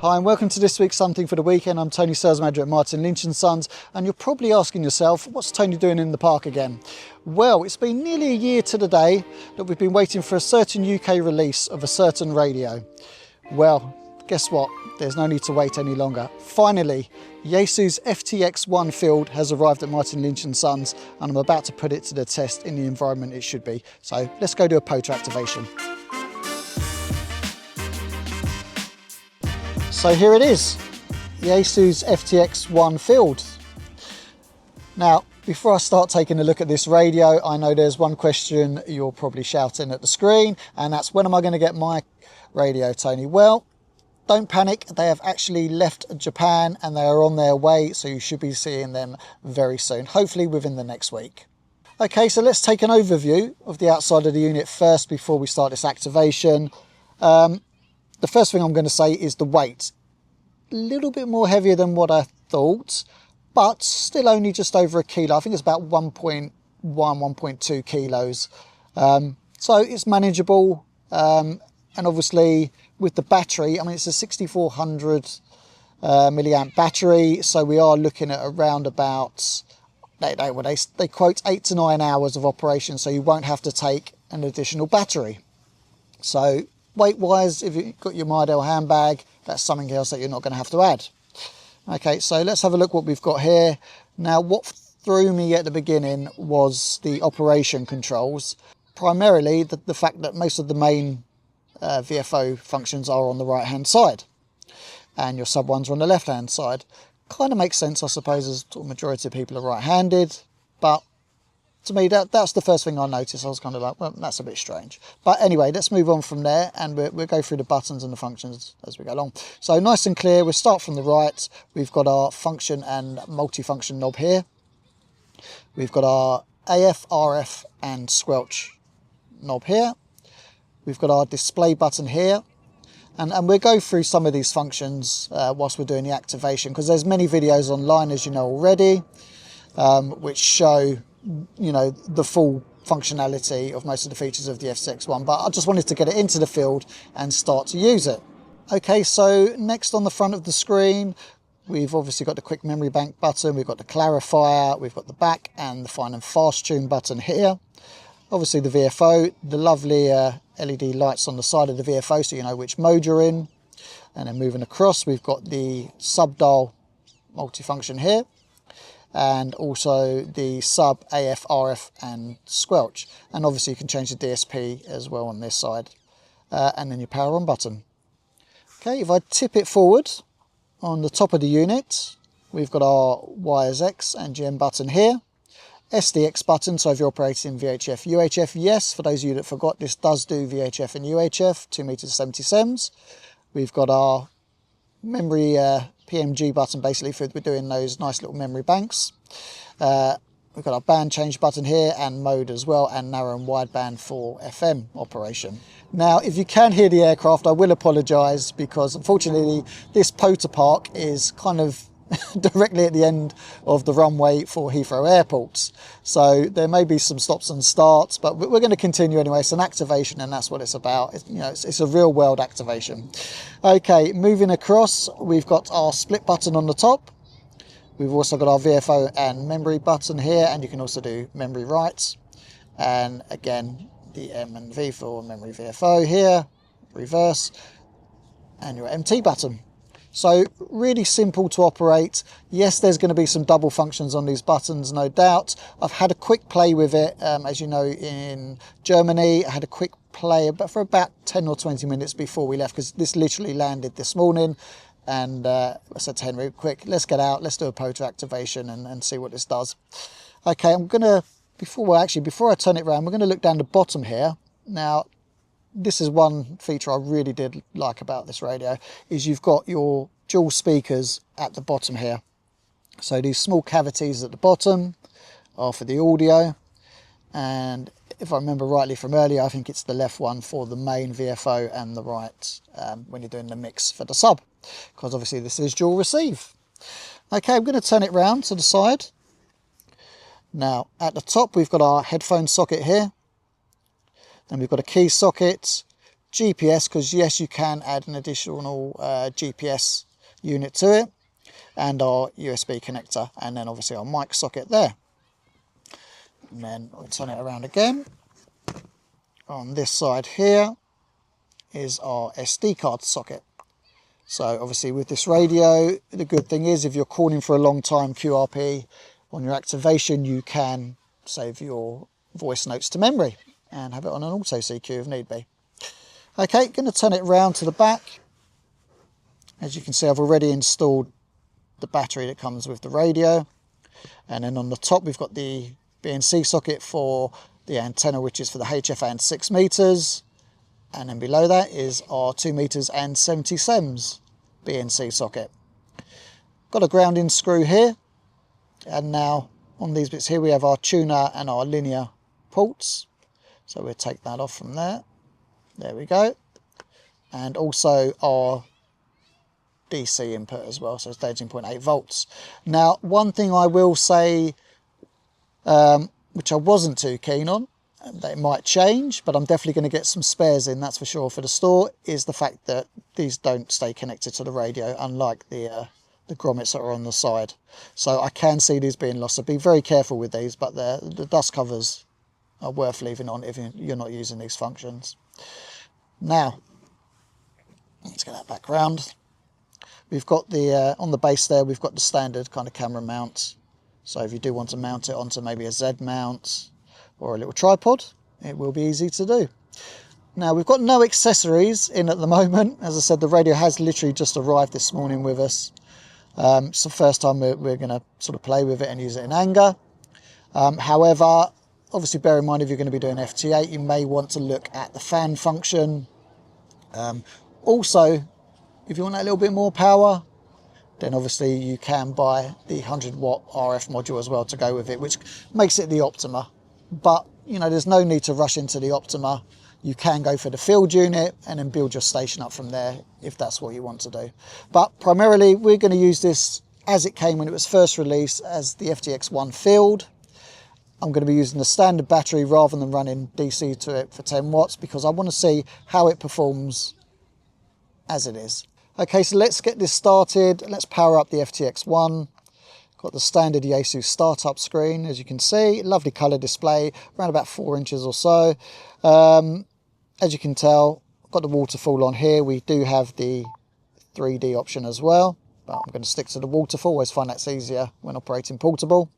Hi and welcome to this week's Something for the Weekend. I'm Tony, Sales Manager at Martin Lynch Sons, and you're probably asking yourself, what's Tony doing in the park again? Well, it's been nearly a year to the day that we've been waiting for a certain UK release of a certain radio. Well, guess what? There's no need to wait any longer. Finally, Yaesu's FTX-1 field has arrived at Martin Lynch Sons, and I'm about to put it to the test in the environment it should be. So let's go do a potor activation. So here it is, Yaesu's FTX-1 field. Now, before I start taking a look at this radio, I know there's one question you're probably shouting at the screen, and that's, when am I going to get my radio, Tony? Well, don't panic, they have actually left Japan and they are on their way, so you should be seeing them very soon, hopefully within the next week. Okay, so let's take an overview of the outside of the unit first before we start this activation. The first thing I'm going to say is the weight. A little bit more heavier than what I thought, but still only just over a kilo. I think it's about 1.1, 1.2 kilos. So it's manageable. And obviously with the battery, I mean, it's a 6400 milliamp battery. So we are looking at around about, they quote 8 to 9 hours of operation. So you won't have to take an additional battery. So weight-wise, if you've got your Mydel handbag, that's something else that you're not going to have to add. Okay, so let's have a look what we've got here. Now, what threw me at the beginning was the operation controls. Primarily, the fact that most of the main VFO functions are on the right-hand side, and your sub-ones are on the left-hand side. Kind of makes sense, I suppose, as the majority of people are right-handed, but to me, that's the first thing I noticed. I was kind of like, well, that's a bit strange. But anyway, let's move on from there, and we'll go through the buttons and the functions as we go along. So nice and clear, we'll start from the right. We've got our function and multifunction knob here. We've got our AF, RF and squelch knob here. We've got our display button here. And we'll go through some of these functions whilst we're doing the activation, because there's many videos online, as you know already, which show the full functionality of most of the features of the FTX-1, but I just wanted to get it into the field and start to use it. Okay, so next on the front of the screen, we've obviously got the quick memory bank button, we've got the clarifier, we've got the back and the fine and fast tune button here. Obviously the VFO, the lovely LED lights on the side of the VFO so you know which mode you're in. And then moving across, we've got the sub-dial multifunction here, and also the sub, AF, RF and squelch, and obviously you can change the DSP as well on this side, and then your power on button. Okay, if I tip it forward, on the top of the unit we've got our wires X and GM button here, SDX button, so if you're operating VHF, UHF, yes, for those of you that forgot, this does do VHF and UHF, 2 meters 70 sems. We've got our memory PMG button, basically for we're doing those nice little memory banks. We've got our band change button here and mode as well, and narrow and wideband for FM operation. Now, if you can hear the aircraft, I will apologise, because unfortunately this potor park is kind of directly at the end of the runway for Heathrow Airport. So there may be some stops and starts, but we're going to continue anyway. It's an activation and that's what it's about. It's a real world activation. Okay, moving across, we've got our split button on the top. We've also got our VFO and memory button here, and you can also do memory writes. And again, the M and V for memory VFO here, reverse, and your MT button. So really simple to operate. Yes, there's going to be some double functions on these buttons, no doubt. I've had a quick play with it, as you know, in Germany. I had a quick play for about 10 or 20 minutes before we left, because this literally landed this morning. And I said to Henry, quick, let's get out, let's do a potor activation and see what this does. Okay, I'm going to, before I turn it around, we're going to look down the bottom here. Now, this is one feature I really did like about this radio, is you've got your dual speakers at the bottom here. So these small cavities at the bottom are for the audio, and if I remember rightly from earlier, I think it's the left one for the main VFO and the right when you're doing the mix for the sub, because obviously this is dual receive. Okay, I'm going to turn it round to the side. Now at the top we've got our headphone socket here. Then we've got a key socket, GPS, because yes, you can add an additional GPS unit to it, and our USB connector, and then obviously our mic socket there. And then we'll turn it around again. On this side here is our SD card socket. So obviously with this radio, the good thing is if you're calling for a long time QRP on your activation, you can save your voice notes to memory and have it on an auto CQ if need be. Okay, going to turn it round to the back. As you can see, I've already installed the battery that comes with the radio. And then on the top, we've got the BNC socket for the antenna, which is for the HF and 6 meters. And then below that is our 2 meters and 70 sems BNC socket. Got a grounding screw here. And now on these bits here, we have our tuner and our linear ports. So we'll take that off from there. There we go. And also our DC input as well, so it's 13.8 volts. Now, one thing I will say, which I wasn't too keen on, that it might change, but I'm definitely going to get some spares in, that's for sure, for the store, is the fact that these don't stay connected to the radio, unlike the grommets that are on the side. So I can see these being lost, so be very careful with these, but the dust covers are worth leaving on if you're not using these functions. Now, let's get that back round. We've got the, on the base there, we've got the standard kind of camera mount. So if you do want to mount it onto maybe a Z mount or a little tripod, it will be easy to do. Now, we've got no accessories in at the moment. As I said, the radio has literally just arrived this morning with us. It's the first time we're going to sort of play with it and use it in anger. However, obviously bear in mind if you're going to be doing FT8, you may want to look at the fan function. Also, if you want a little bit more power, then obviously you can buy the 100 watt RF module as well to go with it, which makes it the Optima. But, you know, there's no need to rush into the Optima. You can go for the field unit and then build your station up from there if that's what you want to do. But primarily, we're going to use this as it came when it was first released as the FTX-1 field. I'm going to be using the standard battery rather than running DC to it for 10 watts because I want to see how it performs as it is. Okay, so let's get this started. Let's power up the FTX-1. Got the standard Yaesu startup screen, as you can see. Lovely colour display, around about 4 inches or so. As you can tell, I've got the waterfall on here. We do have the 3D option as well, but I'm going to stick to the waterfall. Always find that's easier when operating portable.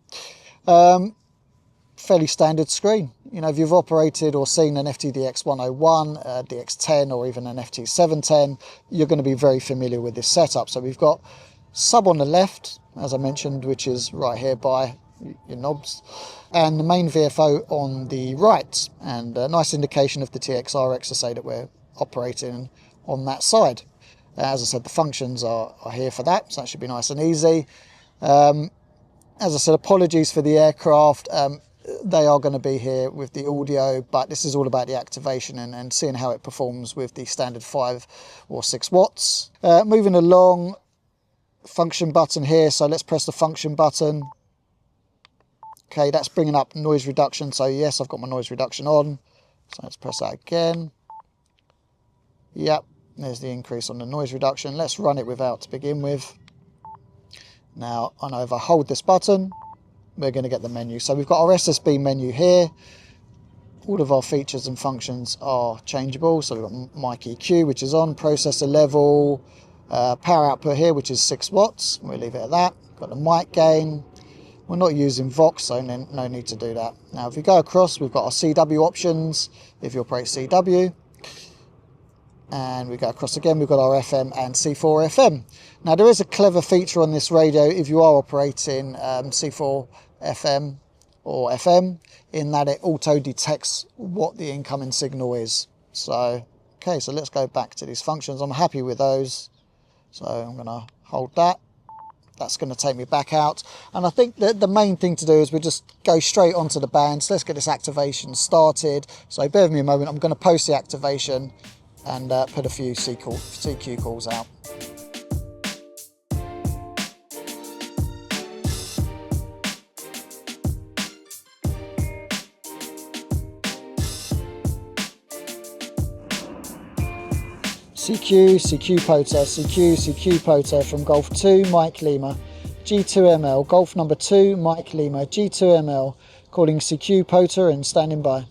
Fairly standard screen. You know, if you've operated or seen an FTDX101, DX10 or even an FT710, you're going to be very familiar with this setup. So we've got sub on the left, as I mentioned, which is right here by your knobs, and the main VFO on the right, and a nice indication of the TXRX to say that we're operating on that side. As I said, the functions are here for that, so that should be nice and easy. As I said, apologies for the aircraft. They are going to be here with the audio, but this is all about the activation and seeing how it performs with the standard 5 or 6 watts. Moving along, function button here, so let's press the function button. Okay, that's bringing up noise reduction, so yes, I've got my noise reduction on. So let's press that again. Yep, there's the increase on the noise reduction. Let's run it without to begin with. Now, I know if I hold this button, we're going to get the menu. So we've got our SSB menu here. All of our features and functions are changeable. So we've got mic EQ, which is on, processor level, power output here, which is 6 watts. We'll leave it at that. Got the mic gain. We're not using Vox, so no need to do that. Now, if we go across, we've got our CW options, if you operate CW. And we go across again, we've got our FM and C4 FM. Now, there is a clever feature on this radio if you are operating C4 FM or FM, in that it auto detects what the incoming signal is. So, okay, so let's go back to these functions. I'm happy with those. So I'm going to hold that. That's going to take me back out. And I think that the main thing to do is we just go straight onto the bands. Let's get this activation started. So bear with me a moment. I'm going to post the activation and put a few CQ calls out. CQ, CQ Pota, CQ, CQ Pota from Golf 2, Mike Lima, G2ML, Golf number 2, Mike Lima, G2ML, calling CQ Pota and standing by.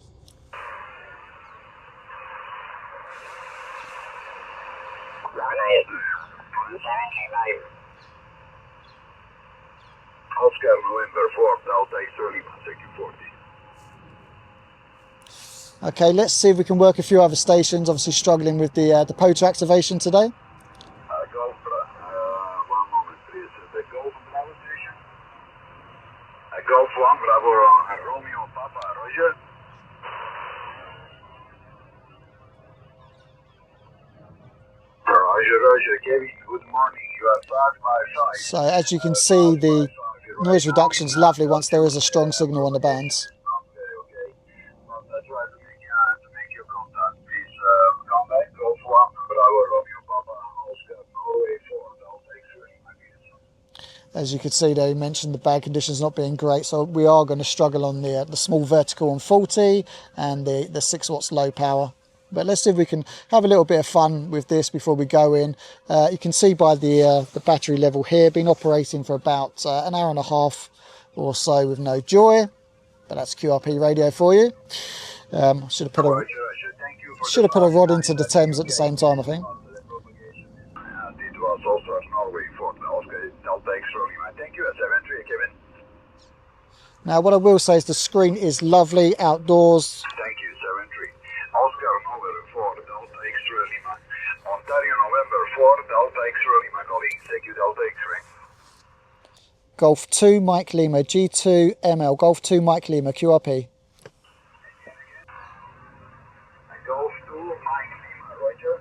Oscar November 4, Delta X-ray Lima, CQ40. Okay, let's see if we can work a few other stations. Obviously struggling with the Pota activation today. Golf, 1 moment please. The Golf Bravo station. Golf 1, Bravo, Romeo, Papa, Roger. Roger, Kevin, good morning. You are 555. So as you can see, the noise reduction is lovely once there is a strong signal on the bands. Okay. That's right. To make your contact, please come back. Golf 1, Bravo, Romeo, Papa, Oscar, Norway 4, Delta X-ray Lima. As you can see, they mentioned the bad conditions not being great, so we are going to struggle on the small vertical on 40 and the 6 watts low power. But let's see if we can have a little bit of fun with this before we go in. You can see by the battery level here, been operating for about an hour and a half or so with no joy. But that's QRP radio for you. Should have put a rod into the Thames at the same time, I think. It was also Norway 4, Oscar, Delta X-ray Lima. Thank you, 73, Kevin. Now what I will say is the screen is lovely outdoors. Thank you, 73. Oscar November 4, Delta X-ray Lima. Ontario November 4, Delta X-ray Lima. Calling CQ Delta X-ray. Golf 2 Mike Lima, G2ML, Golf 2 Mike Lima, QRP. Golf 2, Mike Lima, Roger.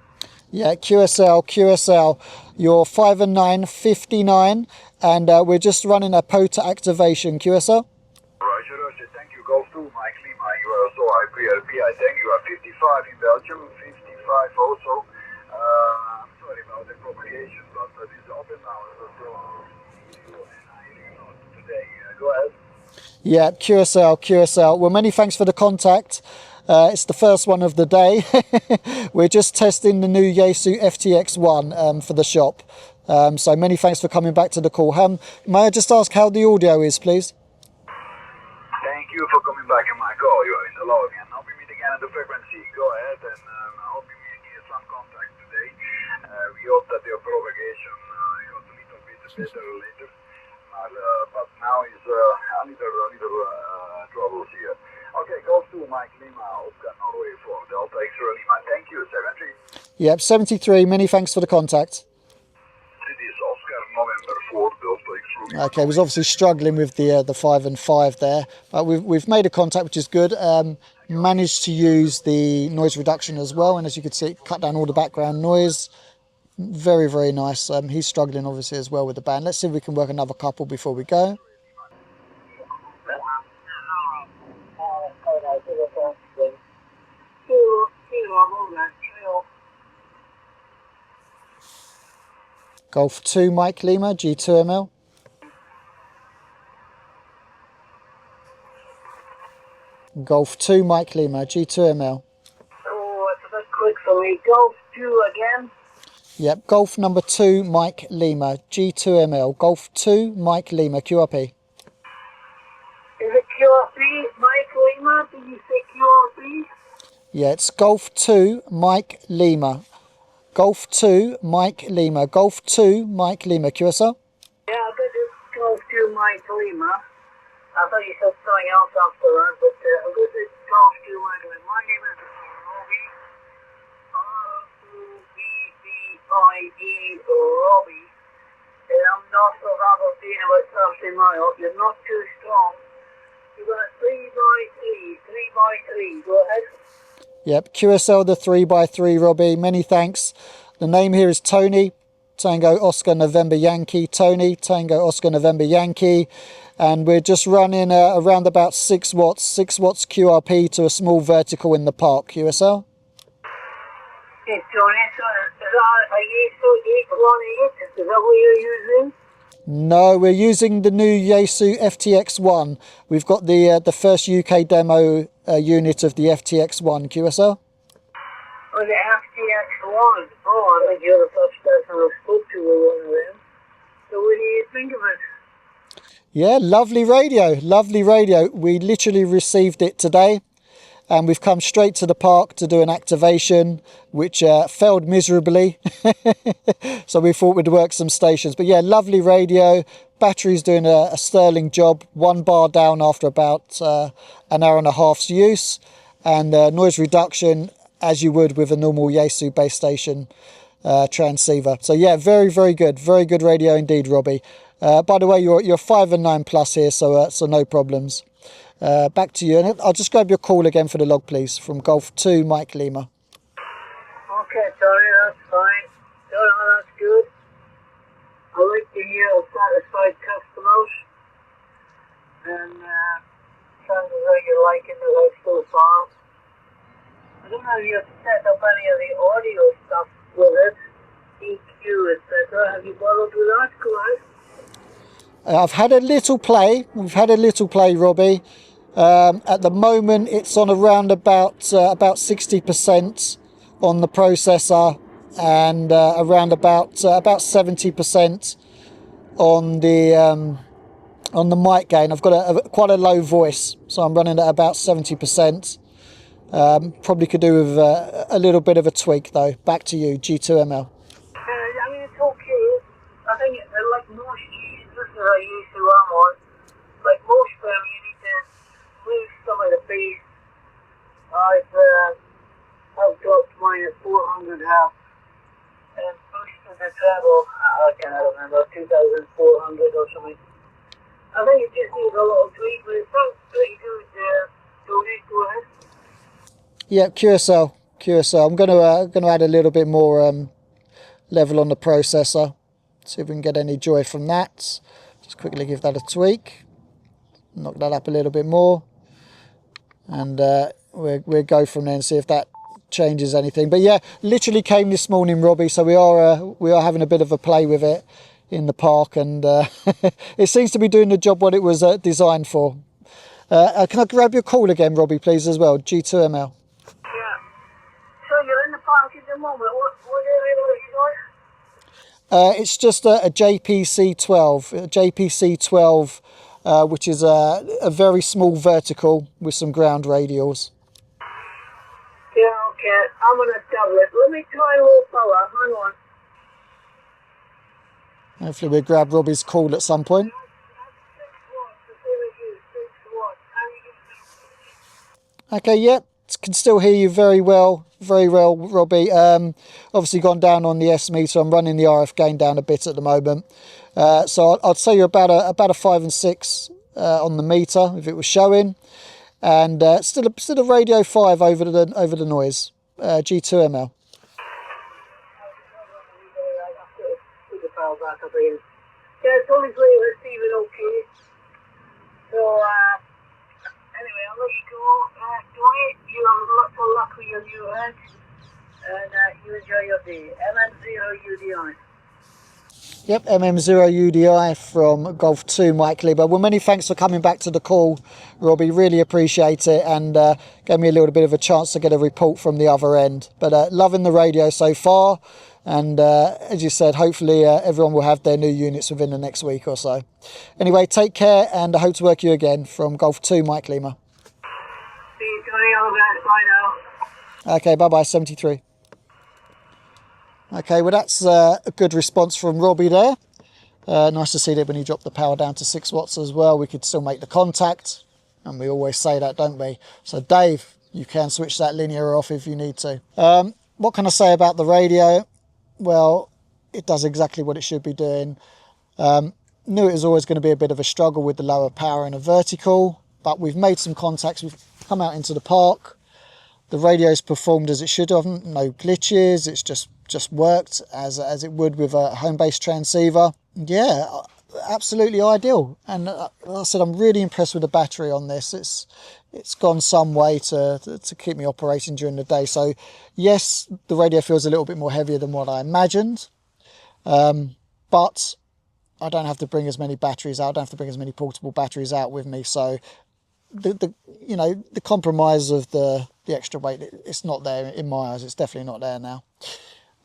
Yeah, QSL, you're 5 and 9, 59, and we're just running a Pota activation, QSL. Roger, thank you. Golf 2, Mike Lima, you are also IPRP. I think you are 55 in Belgium, 55 also. I'm sorry about the propagation, but it is open now. Today, go ahead. Yeah, QSL. Well, many thanks for the contact. It's the first one of the day. We're just testing the new Yaesu FTX-1 for the shop. So many thanks for coming back to the call. May I just ask how the audio is, please? Thank you for coming back on my call. You are in the log and I'll be meeting again at the frequency. Go ahead and I'll be making some contact today. We hope that your propagation is a little bit better later. But now is a little troubles here. Okay, Golf 2, Mike Lima, Oscar Norway 4, Delta X-ray Lima. Thank you, 73. Yep, 73. Many thanks for the contact. It is Oscar November 4, Delta X-ray Lima. Okay, was obviously struggling with the 5 and 5 there, but we've made a contact, which is good. Managed to use the noise reduction as well, and as you can see, it cut down all the background noise. Very, very nice. He's struggling obviously as well with the band. Let's see if we can work another couple before we go. Golf 2 Mike Lima, G2ML. Golf 2 Mike Lima, G2ML. Oh, it's a bit quick for me. Golf 2 again. Yep, Golf number 2 Mike Lima, G2ML. Golf 2 Mike Lima, QRP. Is it QRP, Mike Lima? Did you say QRP? Yeah, it's Golf 2 Mike Lima. Golf 2 Mike Lima. Golf 2 Mike Lima, QSL. Yeah, this is Golf 2 Mike Lima. I thought you said something else after that, but this is Golf 2 Mike Lima. My name is Robbie. R-U-B-B-I-E, Robbie. And I'm north of Aberdeen, about 30 miles. You're not too strong. You've got a 3x3. 3x3. Go ahead. Yep, QSL the 3x3, Robbie. Many thanks. The name here is Tony, Tango Oscar November Yankee. Tony, Tango Oscar November Yankee. And we're just running around about 6 watts QRP to a small vertical in the park, QSL. Hey, Tony, is that a Yaesu FTX-1? Is that what you're using? No, we're using the new Yaesu FTX-1. We've got the first UK demo unit of the FTX-1, QSL. Oh, the FTX-1. one. Oh, I think you're the first person I spoke to with one of them. So what do you think of it? Yeah, lovely radio, lovely radio. We literally received it today and we've come straight to the park to do an activation, which failed miserably. So we thought we'd work some stations. But yeah, lovely radio. Battery's doing a sterling job. 1 bar down after about an hour and a half's use. And noise reduction, as you would with a normal Yaesu base station transceiver. So yeah, very, very good. Very good radio indeed, Robbie. By the way, you're 5 and 9 plus here, so no problems. Back to you. And I'll just grab your call again for the log, please, from Golf 2, Mike Lima. Okay, Tony, that's fine. That's good. I like to hear satisfied customers. And sounds as though you're liking the house so far. I don't know if you've set up any of the audio stuff with it, EQ, etc. Have you bothered with that, Clive? I've had a little play. We've had a little play, Robbie. At the moment, it's on around about 60% on the processor and around about 70% on the mic gain. I've got quite a low voice, so I'm running at about 70%. Probably could do with a little bit of a tweak though. Back to you, G2ML. I mean, it's okay. I think like most systems I used to run on, like most of them, you need to move some of the bass. I've dropped mine at 400 hertz and boosted the treble. I can't remember, 2,400 or something. I think it just needs a little tweak, but it sounds pretty good there. Tony, go ahead. Yeah, QSL. I'm going to add a little bit more level on the processor. See if we can get any joy from that. Just quickly give that a tweak. Knock that up a little bit more, and we'll go from there and see if that changes anything. But yeah, literally came this morning, Robbie. So we are having a bit of a play with it in the park, and it seems to be doing the job what it was designed for. Can I grab your call again, Robbie, please, as well? G2ML. So you're in the park at the moment. What area are you doing? It's just a JPC-12, which is a very small vertical with some ground radials. Yeah, okay. I'm on a tablet. Let me try low power. Hang on. Hopefully we'll grab Robbie's call at some point. That's 6 watts. The same as you. 6 watts. How you Okay, yep. Can still hear you very well, Robbie. Obviously gone down on the S meter. I'm running the RF gain down a bit at the moment. So I'd say you're about a 5 and 6 on the meter if it was showing, and still a radio 5 over the noise. G2ML. put the power back up again. Yeah, it's only receiving okay. So, anyway, I'll let you go. Tony, you have lots of luck with your new head. And you enjoy your day. ML&S. Yep, MM0UDI from Golf 2, Mike Lieber. Well, many thanks for coming back to the call, Robbie. Really appreciate it, and gave me a little bit of a chance to get a report from the other end. But loving the radio so far, and as you said, hopefully everyone will have their new units within the next week or so. Anyway, take care, and I hope to work you again from Golf 2, Mike Lima. See you, Tony. All the best. Bye now. Okay, bye-bye, 73. Okay, well that's a good response from Robbie there. Nice to see that when he dropped the power down to 6 watts as well, we could still make the contact. And we always say that, don't we? So Dave, you can switch that linear off if you need to. What can I say about the radio? Well, it does exactly what it should be doing. Knew it was always going to be a bit of a struggle with the lower power and a vertical, but we've made some contacts. We've come out into the park. The radio's performed as it should have, no glitches. It's just worked as it would with a home-based transceiver. Yeah, absolutely ideal. And like I said, I'm really impressed with the battery on this. It's gone some way to keep me operating during the day. So yes, the radio feels a little bit more heavier than what I imagined, but I don't have to bring as many batteries out. I don't have to bring as many portable batteries out with me. So the compromise of the extra weight, it's not there in my eyes. It's definitely not there now.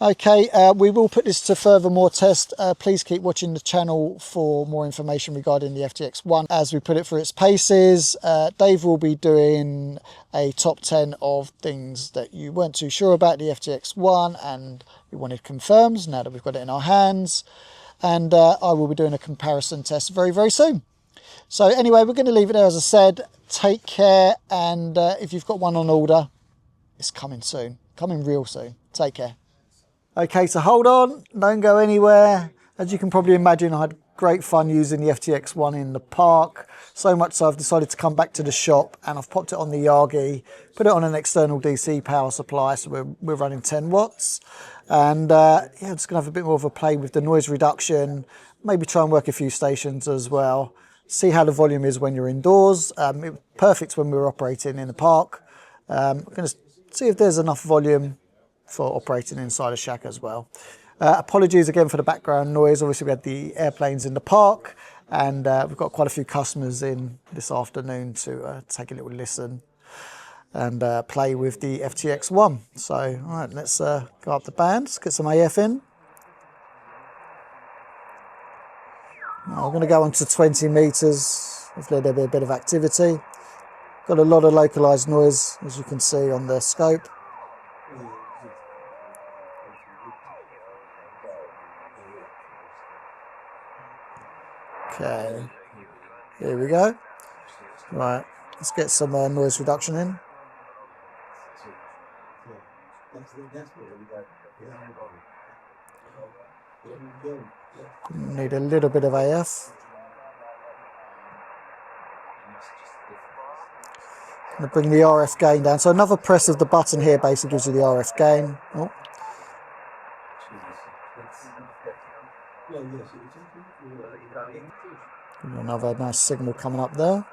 Okay, we will put this to furthermore test. Please keep watching the channel for more information regarding the FTX-1 as we put it through its paces. Dave will be doing a top 10 of things that you weren't too sure about the FTX-1 and you wanted confirmed now that we've got it in our hands. And I will be doing a comparison test very, very soon. So anyway, we're going to leave it there. As I said, take care. And if you've got one on order, it's coming soon, coming real soon. Take care. Okay, so hold on, don't go anywhere. As you can probably imagine, I had great fun using the FTX-1 in the park. So much so I've decided to come back to the shop and I've popped it on the Yagi, put it on an external DC power supply, so we're running 10 watts. And yeah, I'm just gonna have a bit more of a play with the noise reduction, maybe try and work a few stations as well. See how the volume is when you're indoors. It was perfect when we were operating in the park. I'm gonna see if there's enough volume for operating inside a shack as well. Apologies again for the background noise. Obviously we had the airplanes in the park and we've got quite a few customers in this afternoon to take a little listen and play with the FTX-1. So all right, let's go up the band, let's get some AF in. Now, we're going to go on to 20 meters. Hopefully there'll be a bit of activity. Got a lot of localized noise as you can see on the scope. Okay, here we go. Right, let's get some noise reduction in. Need a little bit of AF. I'm going to bring the RF gain down. So another press of the button here basically gives you the RF gain. Oh. Another nice signal coming up there.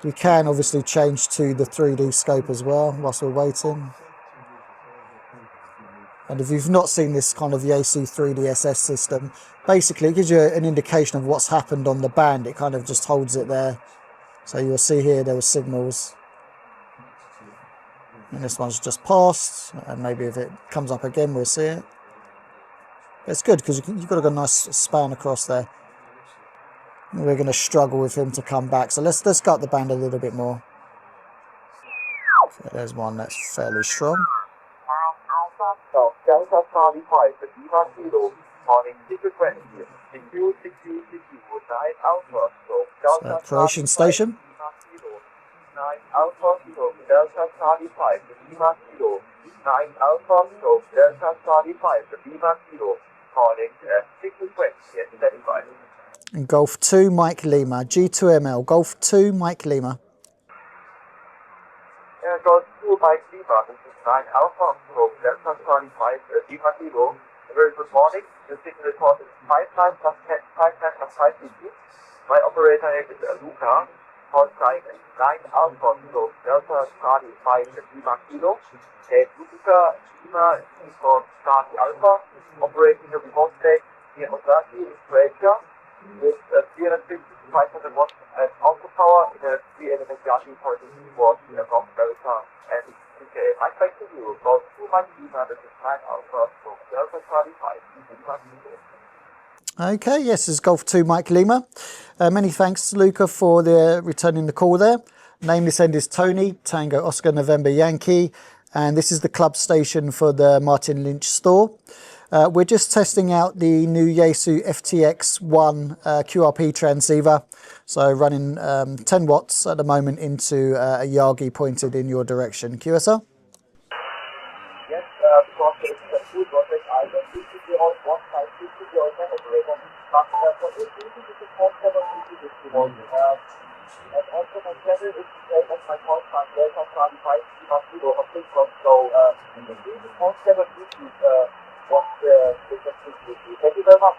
You can obviously change to the 3D scope as well whilst we're waiting. And if you've not seen this kind of Yaesu 3DSS system, basically it gives you an indication of what's happened on the band. It kind of just holds it there. So you'll see here there were signals. And this one's just passed. And maybe if it comes up again, we'll see it. It's good because you've got a nice span across there. We're going to struggle with him to come back. So let's go up the band a little bit more. So there's one that's fairly strong. So Croatian station. And Golf 2 Mike Lima, G2ML, Golf 2 Mike Lima. Golf 2 Mike Lima, this is 9 Alpha, so Delta 25, Lima Kilo. Very good morning, the signal report is 5 plus 10, 5 plus 5 CT. My operator name is Luca, call sign 9 Alpha, so Delta 25, Lima Kilo. And Luca Lima is for Charlie Alpha, operating a remote state near Osaki in Croatia. With 350 to 500 watts and output power in a 3-element Yagi for the watt North America and PKA. Mike, back to you. Golf 2 Mike Lima, this is 9 Alpha, so Delta 25. Okay, yes, this is Golf 2 Mike Lima. Many thanks to Luca for returning the call there. Name this end is Tony, Tango Oscar November Yankee, and this is the club station for the Martin Lynch store. We're just testing out the new Yaesu FTX-1 QRP transceiver. So running 10 watts at the moment into a Yagi pointed in your direction. QSR? Yes, because it's a full project, I don't think to be on one side, to be on the operator. But for this reason, this is not 750 distribution. And also my channel is the same as my call sign, Delta 25, Lima Kilo of this one. So this is not 750. Thank you very much.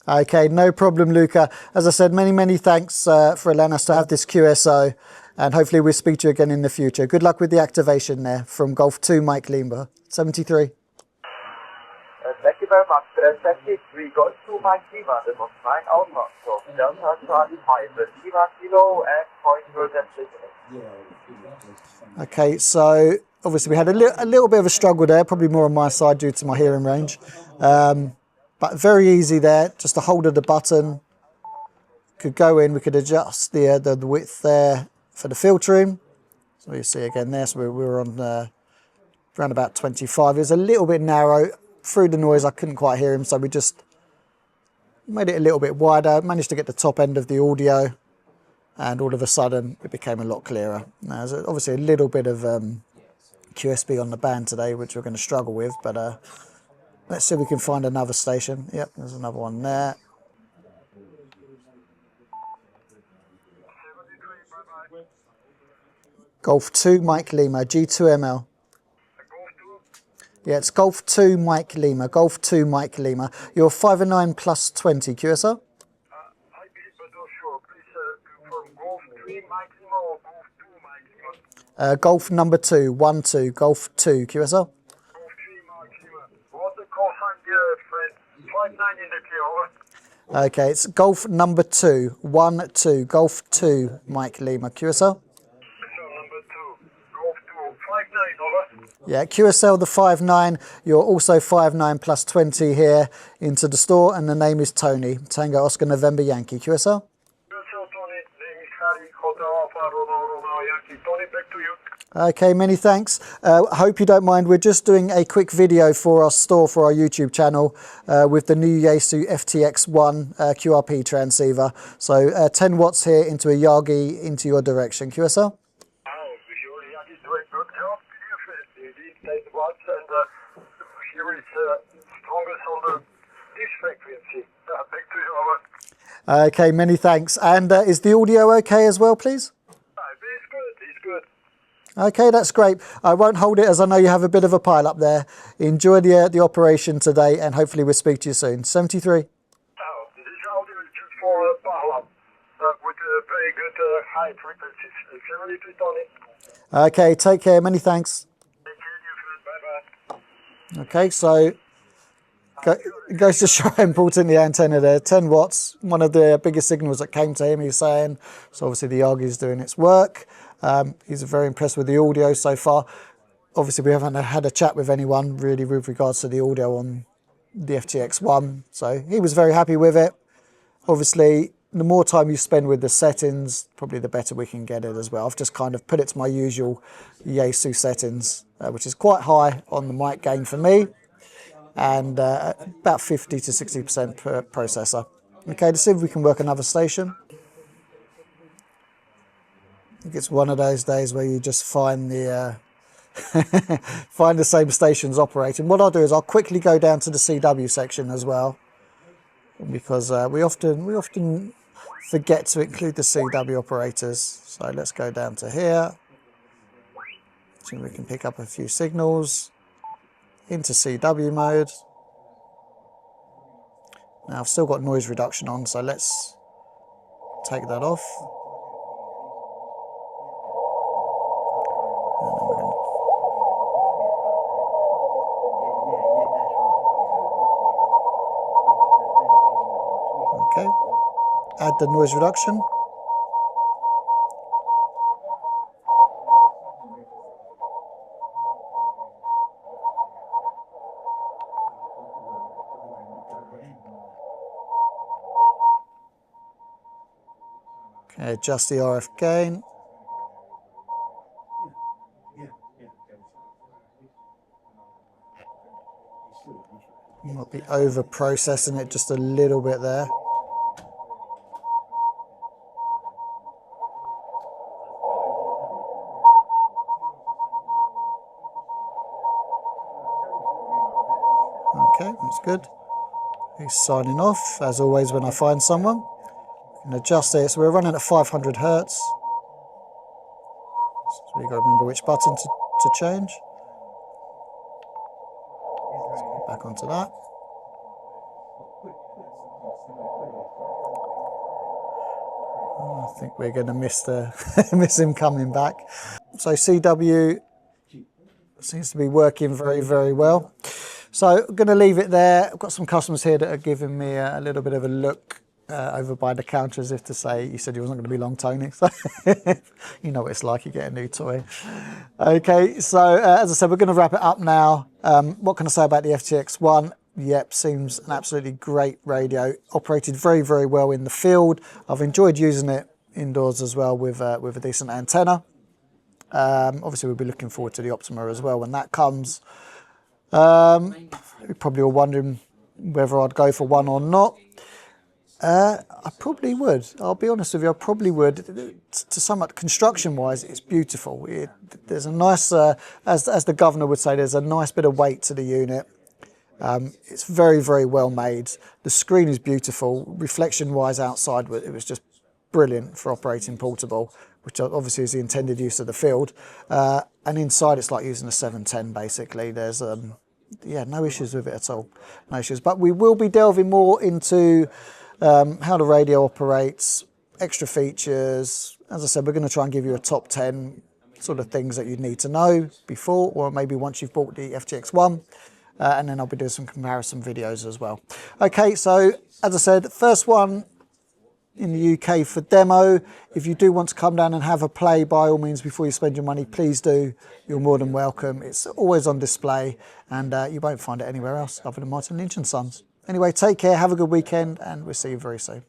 Okay, no problem, Luca. As I said, many thanks for allowing us to have this QSO, and hopefully we'll speak to you again in the future. Good luck with the activation there from Golf 2 Mike Lima, 73. Thank you very much. 73, Golf 2 Mike Lima, this was 9 Alpha, so Delta 25, Lima Kilo and point your destination. Okay, so obviously we had a little bit of a struggle there, probably more on my side due to my hearing range. But very easy there, just a hold of the button. Could go in, we could adjust the width there for the filtering. So you see again there, so we were on around about 25. It was a little bit narrow. Through the noise I couldn't quite hear him, so we just made it a little bit wider, managed to get the top end of the audio, and all of a sudden it became a lot clearer. Now there's obviously a little bit of QSB on the band today, which we're going to struggle with, but let's see if we can find another station. Yep, there's another one there. Golf 2 Mike Lima, G2ML. Yeah, it's Golf 2 Mike Lima, Golf 2 Mike Lima. You're 509 plus 20, QSR? I believe, but not sure. Please confirm Golf 3 Mike Lima or Golf 2 Mike Lima? Golf number 2, 1-2, Golf 2, QSR? Golf 3 Mike Lima. What's the call sign there, Fred? 59 in the clear, over. Okay, it's Golf number 2, 1-2, Golf 2 Mike Lima, QSR? Yeah, QSL the 59, you're also 59 plus 20 here into the store, and the name is Tony, Tango Oscar November Yankee, QSL? QSL Tony, name is Harry, Hotel Alpha, Romeo Yankee. Tony, back to you. Okay, many thanks. I hope you don't mind, we're just doing a quick video for our store, for our YouTube channel, with the new Yaesu FTX-1 QRP transceiver. So 10 watts here into a Yagi into your direction, QSL? Here is strongest on the this frequency. Back to you, over. Okay, many thanks. And is the audio okay as well, please? It's good. Okay, that's great. I won't hold it as I know you have a bit of a pile up there. Enjoy the operation today, and hopefully we'll speak to you soon. 73. This audio is just for pile up with very good high frequencies. 73, Tony. Okay, take care. Many thanks. Okay, so it goes to show how important the antenna there. 10 watts, one of the biggest signals that came to him, he's saying. So obviously the Yagi is doing its work. He's very impressed with the audio so far. Obviously we haven't had a chat with anyone really with regards to the audio on the FTX-1. So he was very happy with it. Obviously, the more time you spend with the settings, probably the better we can get it as well. I've just kind of put it to my usual Yaesu settings, which is quite high on the mic gain for me, and about 50 to 60% per processor. Okay, let's see if we can work another station. I think it's one of those days where you just find the find the same stations operating. What I'll do is I'll quickly go down to the CW section as well, because we often forget to include the CW operators. So let's go down to here. So we can pick up a few signals into CW mode. Now I've still got noise reduction on, so let's take that off. Okay, add the noise reduction. Okay, adjust the RF gain. Might be over processing it just a little bit there. Okay, that's good. He's signing off, as always when I find someone. And adjust it, so we're running at 500 Hertz. So you've got to remember which button to change. Let's go back onto that. Oh, I think we're going to miss him coming back. So CW seems to be working very, very well. So I'm going to leave it there. I've got some customers here that are giving me a little bit of a look over by the counter as if to say, you said you wasn't going to be long, Tony. So you know what it's like, you get a new toy. Okay, so as I said, we're going to wrap it up now. What can I say about the FTX-1? Yep, seems an absolutely great radio. Operated very, very well in the field. I've enjoyed using it indoors as well with a decent antenna. Obviously, we'll be looking forward to the Optima as well when that comes. You're probably all wondering whether I'd go for one or not. I probably would. I'll be honest with you, I probably would. To sum up, construction-wise, it's beautiful. There's a nice, as the governor would say, there's a nice bit of weight to the unit. It's very, very well made. The screen is beautiful. Reflection-wise outside, it was just brilliant for operating portable, which obviously is the intended use of the field. And inside, it's like using a 710, basically. There's, yeah, no issues with it at all. No issues. But we will be delving more into how the radio operates, extra features. As I said, we're going to try and give you a top 10 sort of things that you need to know before, or maybe once you've bought the FTX-1. And then I'll be doing some comparison videos as well. Okay, so as I said, first one in the UK for demo. If you do want to come down and have a play, by all means, before you spend your money, please do. You're more than welcome. It's always on display, and you won't find it anywhere else other than Martin Lynch Sons. Anyway, take care, have a good weekend, and we'll see you very soon.